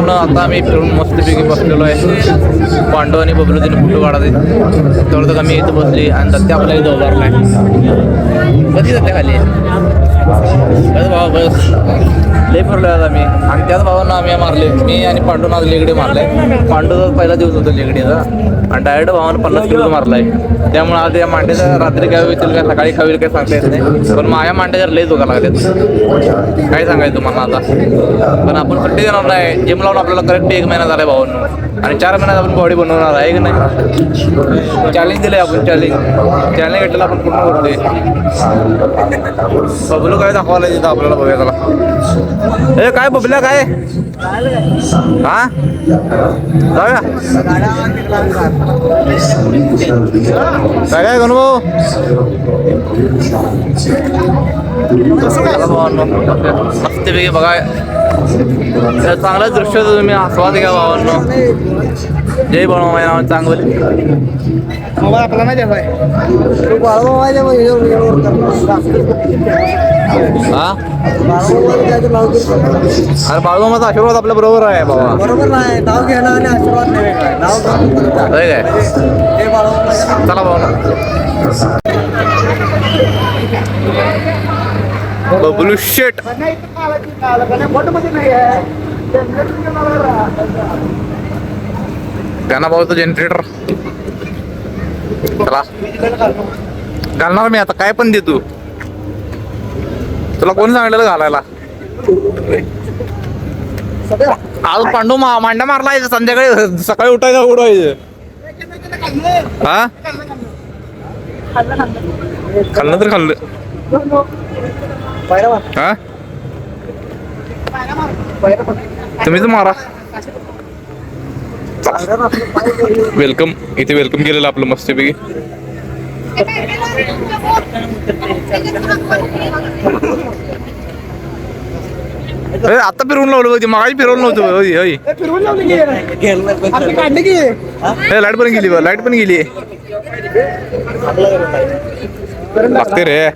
भावांनो आता आम्ही फिरून मस्तपैकी बसलेलो आहे. पांडव आणि बबलू तिने फोटो काढायचे तेवढं तर आम्ही इथं बसली आणि दत्ते आपल्या इथं उभारलाय. कधी दत्ते खाली बस भावा बस लई फिरलो आज आम्ही आणि त्याच भावांना आम्ही मारले. मी आणि पांडून आज लेगडे मारलाय. पांडूचा पहिला दिवस होता लेगडीचा आणि डायरेक्ट भावानं 50 किलो मारलाय. त्यामुळे आज या मांड्याचा रात्री काय होईल काय सकाळी खावी काही सांगता येत नाही. पण माझ्या मांड्याच्या लई धोका लागतात काय सांगायचं तुम्हाला आता. पण आपण सुट्टी देणार नाही. जिम लावून आपल्याला करेक्ट 1 महिना झालाय भावांनो आणि 4 महिन्यात आपण बॉडी बनवणार आहे की नाही. चॅलेंज दिलंय आपण. चॅलेंज घेतलेला आपण पूर्ण करतोय. बबलू काय दाखवायला तिथं आपल्याला बघूया त्याला. ए काय बबल्या काय हा जाऊया काय काय गणू भाऊ मस्तपैकी बघा. चांगलं दृश्य तुम्ही आस्वाद घ्या भावांनो. जय बाळू माझ्या चांगलं मोबाईल आपला नाही द्यायचा हा. अरे बाळूमामाचा आशीर्वाद आपल्या बरोबर आहे बाबा. बरोबर आहे. नाव घेणं आणि आशीर्वाद नाही काय नाव काय चला भाऊ बबलू शेट गाणं भाऊ जनरेटर चला घालणार मी आता काय पण दे तू. तुला कोण सांगितलं घालायला. आज पांडू मांडा मारला संध्याकाळी सकाळी उठायचं उडवायचं हा. खाल्लं तर खाल्लं हा. तुम्ही तर मारा. वेलकम इथे वेलकम केलेलं आपलं मस्तपैकी. आता फिरवून लावलं बघ. मागाशी फिरवलं नव्हतं. लाईट पण गेली बघ. लाईट पण गेली लागते रे.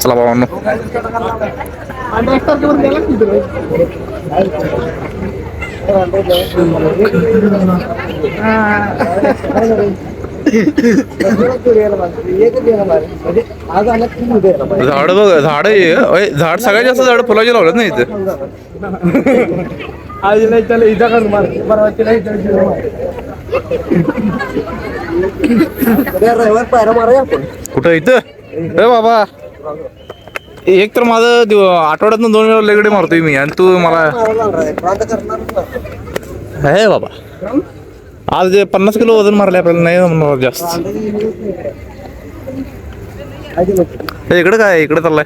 चला बाबांनो झाड बघ. झाड सगळ्यात जास्त झाड फुलाचे लावलेत ना इथं. कुठं इथं अरे बाबा. एक तर माझं आठवड्यातून 2 वेळा लेगडे मारतोय मी आणि तू मला हे बाबा. आज 50 किलो वजन मारले आपल्याला नाही जमणार जास्त. इकडे काय इकडे चाललाय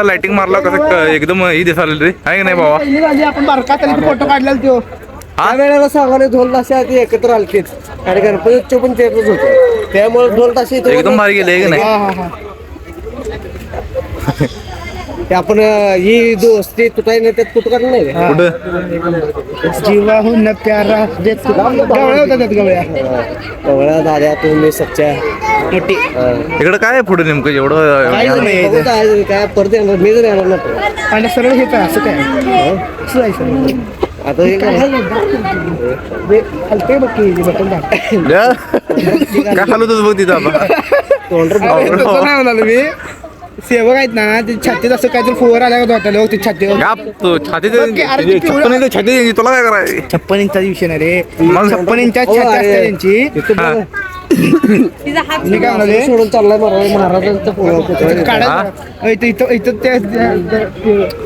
लाइटिंग मारला कसं एकदम ही दिसायला रे आहे की नाही बाबा. आपण बारका फोटो काढलेला तो हा वेळेला सांगाले ढोल ताशे आधी एकत्र आलतेच आणि गणपतीचे पण तेच होते. त्यामुळे ढोल ताशे एकदम भारी गेले की नाही. आपण ही दोस्ती तुटाई नाही त्यात कुठं करणार नाही कुठं जीवाहून प्यारा गवळ्या होत्या त्यात गवळ्या दाद्या तुम्ही सच्च्या मोठी इकडे काय पुढे नेमकं एवढं काय परत येणार मी जर येणार नव्हतं आणि सरळ हे काय असं काय आता हे काय हलते बघ की बटन काय हलवतच बघ तिथं म्हणालो मी. सेवक आहेत ना ते छातीत असं काहीतरी फोवर आल्या होता ते छाती छाती तुला काय करायचं. 56 इंचा विषय नाही रे. 56 इंचा छाती असते त्यांची. मी काय म्हणाले सोडून चाललाय महाराजांचा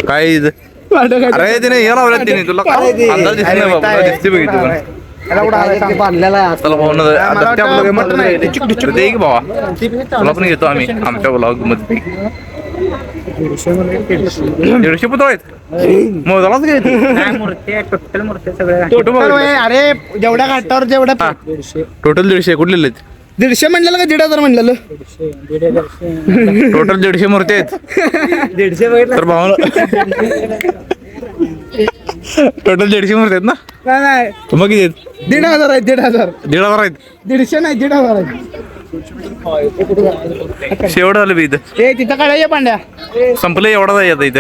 काय अरे तिने हे लावलं तिने तुला अंदाज दिसत नाही बाबा. दिसते बघितलं भावा. तुला पण घेतो आम्ही आमच्या ब्लॉग मध्ये. 150 पुतळे आहेत मोजालाच अरे जेवढ्या घाटावर जेवढ्या टोटल 150 कुठले 150 म्हणलेलं का 1,500 म्हणलेलं. टोटल 150 मूर्ती आहेत. 150 तर भावाला टोटल 150 मूर्ती आहेत ना. नाही मग किती आहेत. 1,500 आहेत. 1,500 1,500 आहेत. 150 नाही 1,500 आहेत. शेवट झालं बी इथं ए तिथं काढायच्या पांड्या संपलं एवढा आहे आता इथं.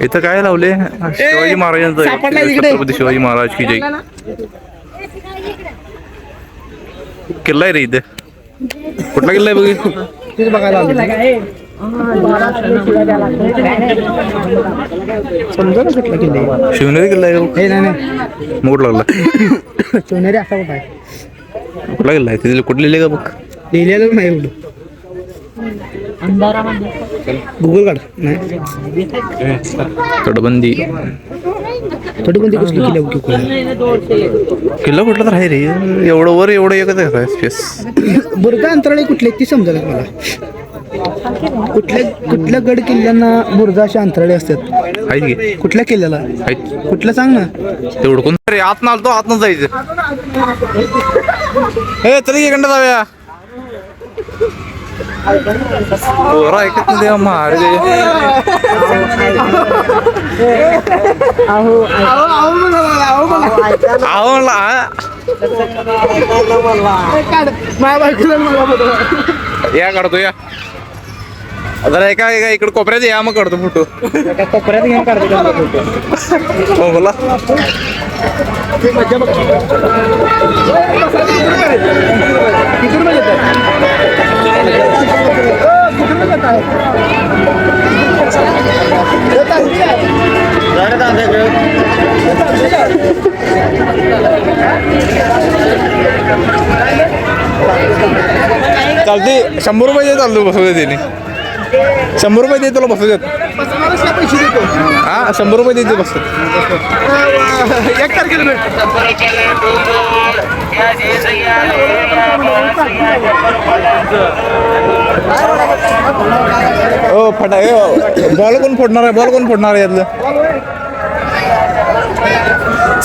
इथं काय लावले शिवाजी महाराजांचं सापडलाय तिकडे. छत्रपती शिवाजी महाराज की जय. किल्ला आहे रे इथं. कुठला किल्ला आहे बघ. तिथे बघायला आलो. समजा ना कुठला किल्ला आहे. शिवनेरी किल्ला आहे हे नाही मोठ लागला. सोनेरी असा कुठं आहे कुठला किल्ला आहे तिथे कुठले लिहिले का बघ. लिहिलेलं नाही एवढं. गुगल काढ नाही तटबंदी थोडी कोणती कसली किल्ला किल्ला कुठला तर आहे रे. एवढं वर एवढं एकच आहे स्पेस. बुरजा अंतराळी कुठले ती समजलं मला. कुठल्या गड किल्ल्यांना बुरजा अशा अंतराळी असतात. आहे की कुठल्या किल्ल्याला आहेत कुठलं सांग ना. तेवढं कोण रे आत ना आलतो आत न जायचं. हे तरी इकडं जाऊया. पोरं ऐकत नाही देवा मार या काढतो या जरा एका एका इकडे कोपऱ्यात या मग काढतो फोटो. कोपऱ्यात घेऊन काढतो. हो बोला. चालते 100 रुपये चालतो बसवते त्याने. 100 रुपये दे तुला बसवतात. पैसे देतो. हा 100 रुपये देते बसतात. 1 तारखेला हो फटा बॉल कोण फोडणार आहे. बॉल कोण फोडणार आहे यातलं.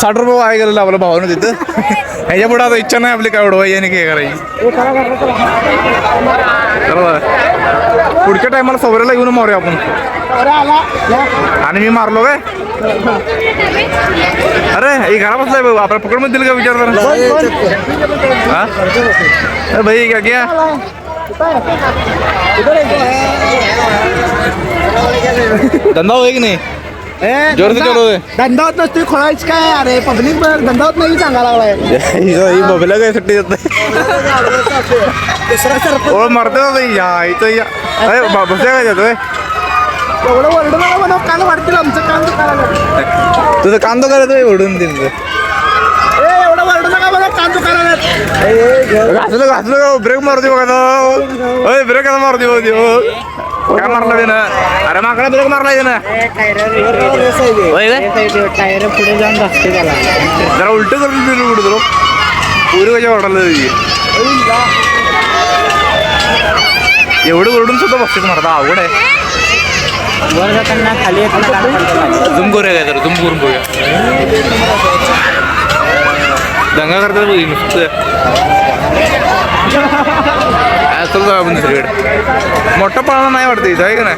60 रुपये वाया गेलेलं आपल्या भावानं तिथं. ह्याच्या पुढे आता इच्छा नाही आपली काय उडवायची आणि काय करायची. पुढच्या टायमाला सवऱ्याला घेऊन मारूया आपण. आणि मी मारलो काय. अरे ही घरा बसलाय भाऊ आपल्या पकड मध्ये दिलं का विचार करा. हा भाई क्या क्या धंदा होय की नाही. जोर से चलो धंदावत नसतोय खोळायच काय. अरे पब्लिक धंदावत नाही सांगा लागलाय. ही मोबाईल काय सुट्टी देत नाही. ओ मरते या इथं या. अरे बसल्या काय जातोय. एवढं वरडू नका म्हणा. कान वाढतील आमचं कान दुकानाला. तुझं कांदो करायचं ओढून तिथं. एवढं वरडू नका म्हणा. कान दुकानाला घासलं घासलं ब्रेक मारते बघा. ब्रेक कसा मारते बघ. काय मारला त्यानं. अरे माकडा ब्रेक मारला त्यानं. टायर पुढे जाऊन घासते त्याला. जरा उलट करून दिलं कुठं पुरी कशा वाटायला एवढं ओरडून सुद्धा बघते मारता अवघड आहे. वर जाताना खाली झुम करूया काय तर झुम करून बघूया. दंगा करतात बघ नुसतं. चल जाऊ आपण दुसरीकडे. मोठा पाळणा नाही वाटतं इथं आहे का नाही.